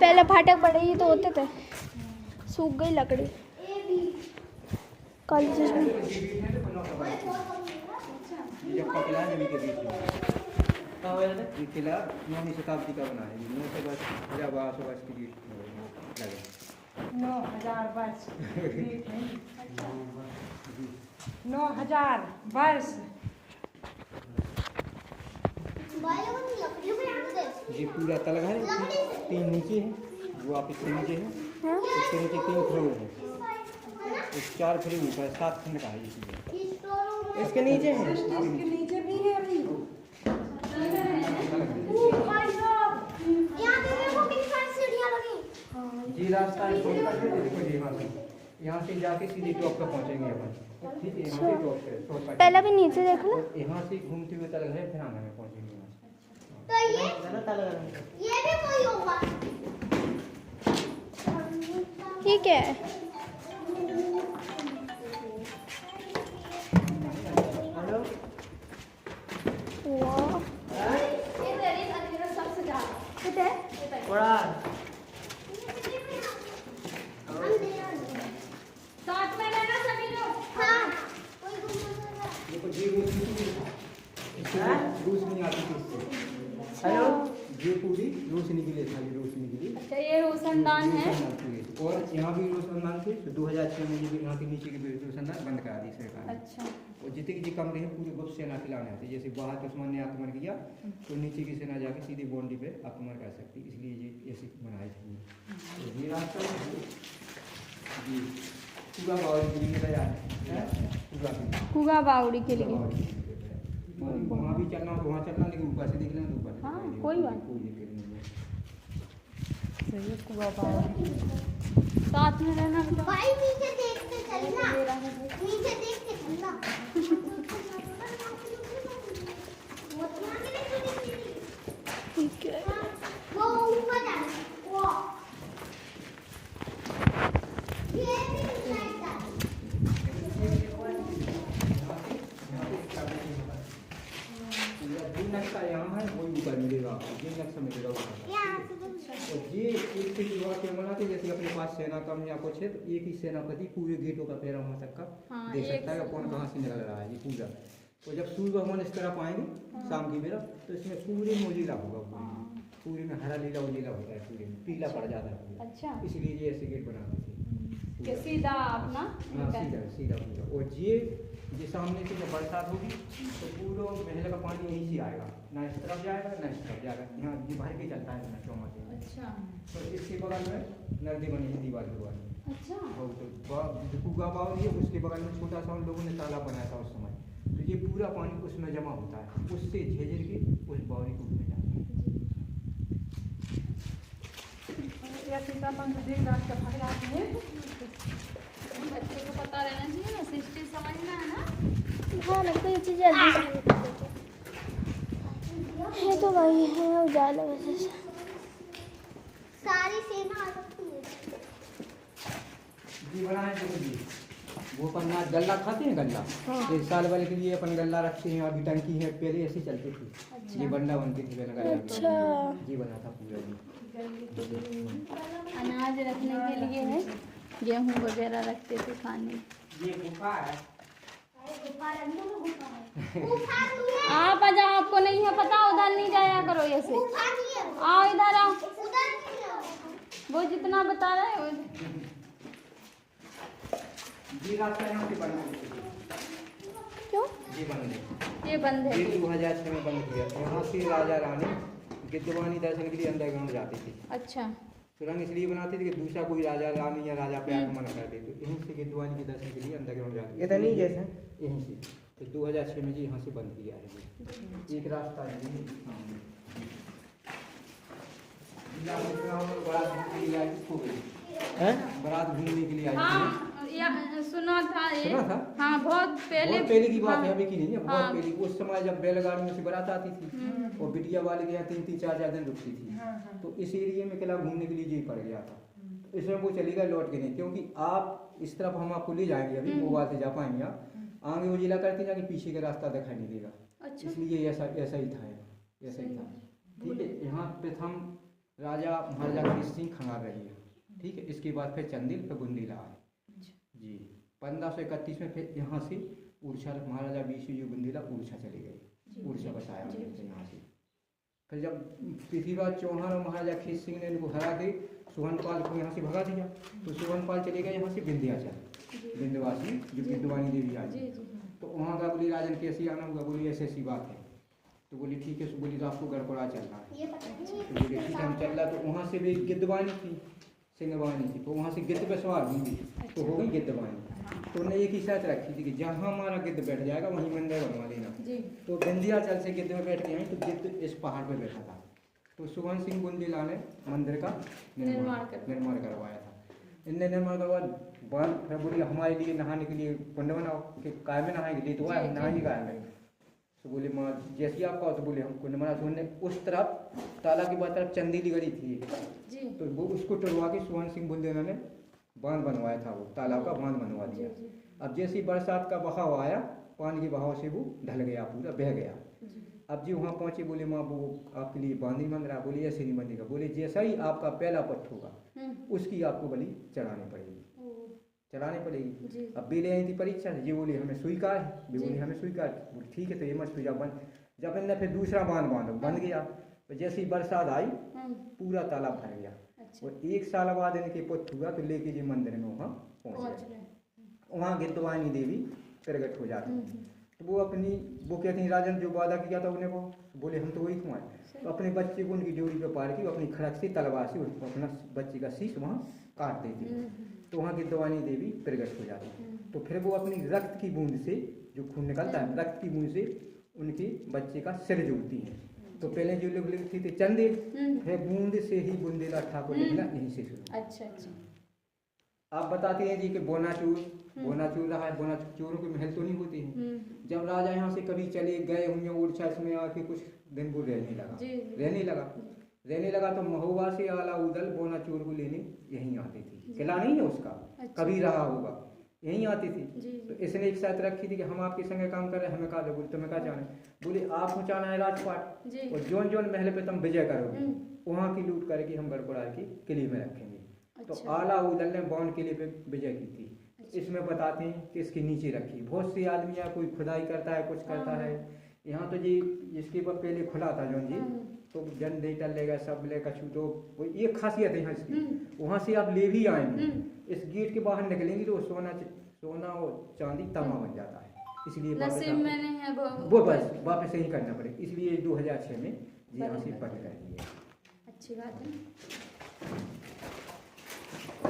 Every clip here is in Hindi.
पहले फाटक पड़े ही तो होते थे, सूख गई लकड़ी कल ये किला 9वीं शताब्दी का बना है। 900 वर्ष या 1200 वर्ष की लगे 9000 वर्ष 9000 वर्ष। ये पूरा तलग है, 3 नीचे है, वो आप इसके नीचे है, इसके नीचे 3 फ्लोर है, 4 फ्लोर ऊपर 7 खंड का है। इसके नीचे है, इसके नीचे भी है अभी। जी रास्ता है, यहाँ से जाके सीधे टॉप पे पहुँचेंगे अपन। ठीक है, यहाँ से टॉप पे पहले भी नीचे देख लो। यहाँ से घूमते हुए तलग है, फिर आगे में पहुँचेंगे। तो ये भी कोई होगा। ठीक है, साथ में रहना सभी लोग। हाँ। देखो जी रोशनी आती थी इससे। हेलो, ये पूरी रोशनी के लिए था, ये रोशनी के लिए। अच्छा ये रोशनदान है। और यहाँ भी रोशनदान थे, तो 2006 में ये यहाँ के नीचे के भी रोशनदान बंद करा दी सरकार ने। अच्छा, और जितने की कमरे हैं पूरे गुप्त सेना के लाने आते, जैसे बाहर दुश्मन ने आक्रमण किया तो नीचे की सेना जाके सीधी बाउंड्री पे आक्रमण कर सकती, इसलिए ये ऐसे बनाए थे। तो ये रास्ता जी पूरा बावड़ी के लिए तैयार है, कुगा बावड़ी के लिए। वहाँ भी चलना तो वहाँ चलना, लेकिन ऊपर से देखना तो ऊपर से। हाँ, कोई बात कोई दिक्कत नहीं है। सही है, कुआ बावड़ी। साथ में रहना बेटा। भाई नीचे देख के चलना। नीचे देख के चलना। ठीक है, वो ऊपर जाना। वो ये भी नहीं जाता। जिन नक्शा यहाँ है वही ऊपर मिलेगा आपको, जिन नक्शा मिलेगा ऊपर। यहाँ से और ये एक से युवा के बनाते, जैसे अपने पास सेना कम या कुछ है तो एक ही सेनापति पूरे गेटों का पैरा वहाँ तक का हाँ, देख एक सकता है कौन कहाँ से निकल रहा है ये पूरा। और जब सूर्य भगवान इस तरफ आएंगे शाम की बेला तो इसमें पूरे में उजीला होगा, पूरे में हरा लीला उजीला होता है, पूरे में पीला पड़ जाता है पूरा। अच्छा, इसलिए ये ऐसे गेट बनाते थे कि सीधा अपना हाँ, सीधा सीधा पूरा। और ये सामने से जब बरसात होगी तो पूरा महल का पानी यहीं से आएगा, ना इस तरफ जाएगा ना इस तरफ जाएगा, यहाँ ये भर के चलता है ना चौमासे में। अच्छा तो इसके बगल में नदी बनी है दीवार के बगल में। अच्छा, और तो कुगा बावली है, उसके बगल में छोटा सा उन लोगों ने तालाब बनाया था उस समय, तो ये पूरा पानी उसमें जमा होता है, उससे झेझर के उस बावली को उसमें जाता है। या सीतापंथ देख रास्ता पकड़ा है। बच्चे को पता रहना चाहिए ना, सिस्टम समझना है ना। हाँ मेरे को ये चीज़ जल्दी है तो वही है उजाला वजह से। सारी सेना आ सकती है। जी बनाए देखो जी, वो अपन यहाँ गल्ला खाते हैं, गल्ला एक साल वाले के लिए अपन गल्ला रखते हैं, अभी टंकी है, पहले ऐसी चलती थी। ये बंडा बनती थी पहले गल्ला की। अच्छा, ये बना था पूरा ये। अनाज रखने के लिए है, गेहूँ वगैरह रखते थे खाने। ये गुफा है। आप आ जाओ, आपको नहीं है पता, उधर नहीं जाया करो ऐसे। आओ इधर आओ, वो जितना बता रहे हो। जी रास्ता यहाँ से बंद है। क्यों ये बंद है, ये बंद है? ये 2006 में बंद किया। यहाँ से राजा रानी गिद्धवानी दर्शन के लिए अंडरग्राउंड जाते थे। अच्छा, सुरंग इसलिए बनाते थे कि दूसरा कोई राजा रानी या राजा पे आक्रमण करते, तो यहीं से गिद्धवानी के दर्शन के लिए अंडरग्राउंड जाते। ये तो नहीं जैसे यहीं से, तो 2006 में जी यहाँ से बंद किया है। एक रास्ता है बारात घूमने के लिए आई थी। हाँ सुना था ये। सुना था? हाँ बहुत पहले, बहुत पहले की बात है, हाँ, अभी की नहीं है, बहुत हाँ। पहले। उस समय जब बैलगाड़ियों से बारात आती थी और बिटिया वाले के यहाँ 3-3 4-4 दिन रुकती थी, तो इस एरिया में किला घूमने के लिए यही पड़ गया था। तो इसमें वो चलेगा लौट के नहीं, क्योंकि आप इस तरफ हम आपको ले जाएंगे, अभी वो बात से जा पाएंगे आप आगे, वो जिला करते जाके पीछे का रास्ता दिखाई नहीं देगा। अच्छा, इसलिए ऐसा ऐसा ही था, ऐसा ही था। ठीक है, यहाँ प्रथम राजा महाराजा कृष्ण सिंह खंगार रही है, ठीक है। इसके बाद फिर चंदिल फिर बुंदीला है जी। 1531 में फिर यहाँ से उड़ीसा महाराजा बीसू बुंदीला उड़ीसा चले गए, उड़ीसा बसाया यहाँ से। फिर जब पृथ्वीराज चौहान और महाराजा खीस सिंह ने इनको हरा के सोहनपाल को यहाँ से भगा दिया, तो सोहनपाल चले गए यहाँ से विंध्याचल, विंध्यवासी जो विद्वानी देवी आई। तो वहाँ का बोली राजन कैसी आना हुआ, बोली ऐसी ऐसी बात है। तो बोली ठीक है, बोली तो आपको गड़बड़ा चल रहा है। तो बोली ठीक है हम चल रहा। तो वहाँ से भी गिद्धवानी थी, सिंहवानी थी, तो वहाँ से गिद्ध पे सवार होंगी तो हो गई गिद्धवानी। तो उन्होंने एक ही शर्त रखी थी कि जहाँ हमारा गिद्ध बैठ जाएगा वहीं मंदिर बनवा देना। तो विंध्याचल से गिद्ध में बैठ के आई, तो गिद्ध इस पहाड़ पर बैठा था। तो सुवन सिंह बुंदीला ने मंदिर का निर्माण करवाया था। इनने निर्माण करवा बांध बोली हमारे लिए नहाने के लिए कुंड बनाओ, कि काय में नहाएंगे, लिए तो आए नहाएंगे काय में। तो बोले माँ जैसी आपका, तो बोले हम कुंड बना। तो उन्होंने उस तरफ ताला की बात तरफ चंदेली गड़ी थी जी। तो वो उसको टुरवा के सुवन सिंह बुंदीला ने बांध बनवाया था, वो तालाब का बांध बनवा दिया। अब जैसी बरसात का बहाव आया, पानी के बहाव से वो ढल गया, पूरा बह गया। अब जी वहाँ पहुँचे, बोले माँ वो आपके लिए बांध ही बन रहा। बोले ऐसे नहीं बंधेगा, बोले जैसा ही आपका पहला पट होगा उसकी आपको बलि चढ़ानी पड़ेगी। अब बेले आई थी परीक्षा, ये बोले हमें स्वीकार है, ये बोले हमें स्वीकार। बोले ठीक है, तो ये मत सुझा बंद। जब इनने फिर दूसरा बांध बंध गया, तो जैसे ही बरसात आई पूरा तालाब भर गया। और 1 साल बाद इनके पुत्र हुआ, तो लेके जी मंदिर में वहाँ पहुँच गए। वहाँ गिद्धवानी देवी प्रकट हो जाती। तो वो कहती हैं राजन जो वादा किया था उन्हें, वो बोले हम तो वही खुआएं। तो अपने बच्चे को उनकी ड्योरी पे पार की, अपनी खड़क से तलवार से अपना बच्चे का शीश वहाँ काट देती। तो वहाँ गिद्धवानी देवी प्रकट हो जाती। तो फिर वो अपनी रक्त की बूंद से, जो खून निकलता है रक्त की बूंद से उनके बच्चे का सिर जोड़ती हैं। तो पहले जो लोग लिखते थे चंदे, फिर बूंद से ही बुंदेला ठाकुर लिखना यहीं से शुरू। अच्छा। आप बताते हैं जी कि बोनाचूर रहा है, बोनाचूरों के महल तो नहीं होते हैं। जब राजा यहाँ से कभी चले गए होंगे उड़ीसा में आके कुछ दिन वो रहने लगा तो महुआ से आला उदल बोनाचूर को लेने यहीं आती थी। किला नहीं है उसका, कभी रहा होगा, यहीं आती थी। तो इसने एक शर्त रखी थी कि हम आपके संग काम कर रहे हैं, हमें कहा बोले तुम्हें कहा जाना। बोले आप पहुँचाना है राजपाट, और जोन जोन महल पे तुम विजय करोगे वहाँ की लूट करके हम गड़बड़ा के किले में रखेंगे। तो आला उदल ने बौन किले पे विजय की थी। इसमें बताते हैं कि इसके नीचे रखी। बहुत से आदमी कोई खुदाई करता है, कुछ करता है। यहाँ तो जी इसके ऊपर पहले खुला था जोन जी, तो जन डेटा लेगा सब ले कछु। तो वो एक खासियत है यहाँ इसकी, वहाँ से आप ले भी आएंगे, इस गेट के बाहर निकलेंगे तो सोना और चांदी तमा बन जाता है। इसलिए वो बस वापस यही करना पड़ेगा। इसलिए 2006 में जी यहाँ से बंद कर दिया। अच्छी बात है,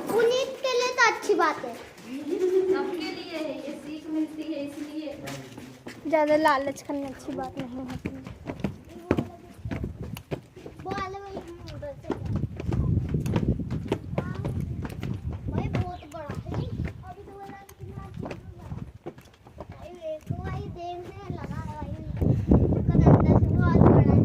पुनीत के लिए तो अच्छी बात है, आपके लिए है, ये सीख मिलती है इसलिए। ज़्यादा लालच करना अच्छी बात नहीं होती। वो वाले भाई उधर से भाई बहुत बड़ा है। अभी तो वाला कितना भाई तो भाई देखने लगा है भाई, अंदर से बहुत बड़ा है।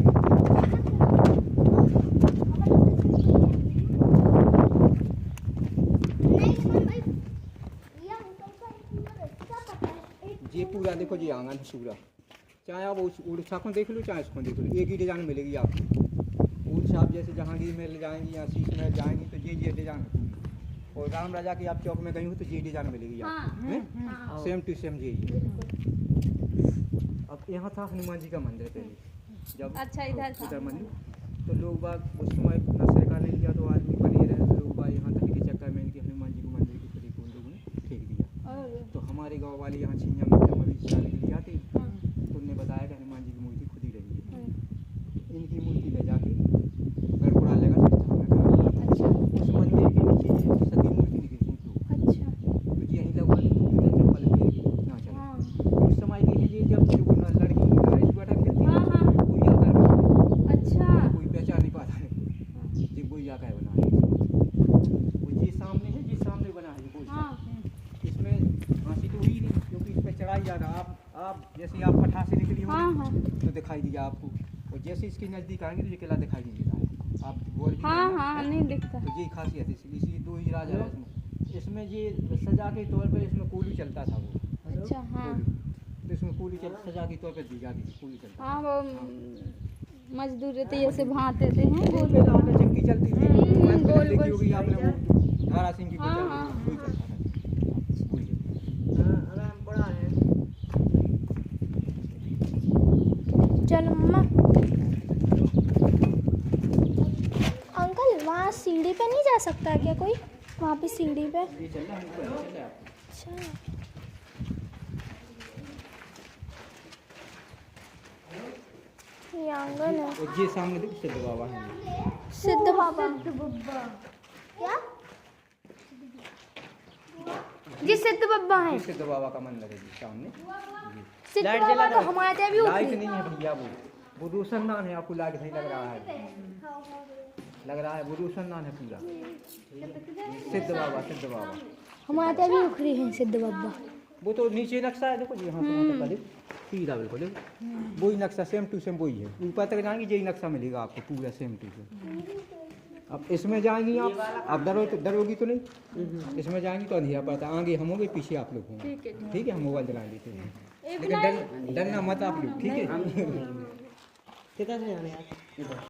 ये पूरा देखो जी आंगन पूरा, चाहे आप उड़ीसा को देख लो चाहे इसको देख लो, एक ही डिजाइन मिलेगी आपको। उड़ीसा आप जैसे जहांगीर में जाएंगी या शीश में जाएंगी तो ये डिजाइन है। और राम राजा की आप चौक में गई हो तो ये डिजाइन मिलेगी आपको, सेम टू सेम जी। अब यहाँ था हनुमान जी का मंदिर पहले, जब अच्छा इधर मंदिर तो लोग बाग उस समय अपना सरकार ने लिया तो आदमी बने रहे, तो लोग बाग यहाँ तक के चक्कर में इनके हनुमान जी को मंदिर की खुदी को लोगों ने फेंक दिया। तो हमारे गाँव वाले यहाँ छिंजा में जब अभी शादी के लिए आते तो उन्होंने बताया कि हनुमान जी की मूर्ति खुदी रही है। इनकी मूर्ति ले जाके गड़बड़ा लगा उस मंदिर के नीचे सती मूर्ति निकली तो यहीं लगवा चप्पल ना चले। उस समय के ये जब लड़की नरेश बैठा खेलती कोई आकर कोई पहचान नहीं पाता है जी, कोई आकर बना है वो ये सामने है, ये सामने बना है कोई। इसमें हाँसी तो हुई नहीं क्योंकि इस पर चढ़ाई जा रहा। आप जैसे आप पठा से निकली हो तो दिखाई दिया आपको, और जैसे इसके नज़दीक आएंगे तो ये किला दिखाई नहीं देता है। आप बोल नहीं दिखता। तो ये खासियत है, इसलिए 2 ही राजा है इसमें। ये सजा के तौर पर इसमें कोलू चलता था वो। अच्छा हाँ, तो इसमें कोलू सजा के तौर पर दी जाती थी, कोलू चलता। हाँ वो मजदूर रहते ऐसे भाते थे हैं वो पहले आटा चक्की चलती थी गोल देखी गोल होगी आपने वो धारा सिंह की कोई हाँ, चल हाँ। कोई चलता था वही है। चलो मम्मा। अंकल वहाँ सीढ़ी पे नहीं जा सकता क्या कोई? वहाँ पे सीढ़ी पे? ये चल रहा है ऊपर चल रहा है। अच्छा। ये आंगन है। और ये सामने देखो सिद्ध बाबा है सिद्ध बाबा। क्या जी सिद्ध बाबा ये है। सिद्ध बाबा का मंदिर है जी सामने सिद्ध बाबा तो हमारे यहाँ भी लाइट उखड़ी। नहीं है भैया वो रोशनदान है आपको लाइट नहीं लग रहा है वो रोशनदान है पूरा सिद्ध बाबा हमारे यहाँ भी उखड़ी है सिद्ध बाबा। वो तो नीचे नक्शा है देखो जी यहाँ से वहाँ तक का देखो सीधा बिल्कुल देखो वही नक्शा सेम टू सेम वही है ऊपर तक जाएंगे यही नक्शा मिलेगा आपको पूरा सेम टू सेम। अब इसमें जाएंगी आप डरोगी तो नहीं इसमें जाएंगी तो अंधेरा पड़ता आगे हम होंगे पीछे आप लोग होंगे ठीक है हम मोबाइल चला लेते हैं लेकिन डरना मत आप लोग ठीक है।